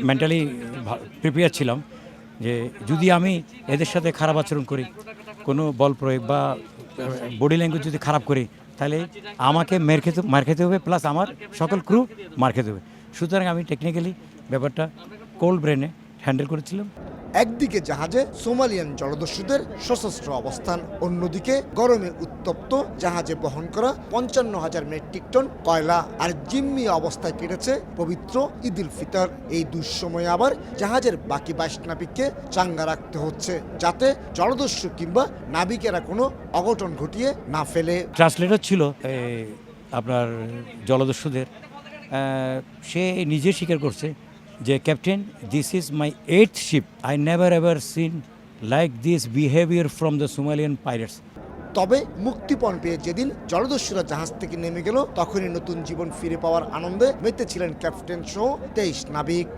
Mentally prepare ছিলাম যে যদি আমি এদের সাথে খারাপ আচরণ করি, কোনো বল প্রয়োগ বা বডি ল্যাঙ্গুয়েজ যদি খারাপ করি, তাহলে আমাকে মার খেতে হবে, প্লাস আমার সকল ক্রু মার খেতে হবে। সুতরাং আমি টেকনিক্যালি ব্যাপারটা কোল্ড ব্রেনে হ্যান্ডেল করেছিলাম। একদিকে জাহাজে সোমালিয়ান জলদস্যুদের সশস্ত্র অবস্থান, অন্যদিকে গরমে উত্তপ্ত জাহাজে বহন করা ৫৫,০০০ মেট্রিক টন কয়লা আর জিম্মি অবস্থায় কেটেছে পবিত্র ঈদুল ফিতর। এই দুঃসময়ে আবার জাহাজের বাকি ২২ নাবিককে চাঙ্গা রাখতে হচ্ছে, যাতে জলদস্যু কিংবা নাবিকেরা কোনো অঘটন ঘটিয়ে না ফেলে। ট্রান্সলেটর ছিল আপনার জলদস্যুদের, সে নিজে স্বীকার করছে যে captain, this is my 8th ship, I never ever seen like this behaviour from the Somalian pirates. তবে মুক্তিপণ পেয়ে যেদিন জলদস্যুরা জাহাজ থেকে নেমে গেল, তখনই নতুন জীবন ফিরে পাওয়ার আনন্দে মেতেছিলেন ক্যাপ্টেন সহ 23 নাবিক।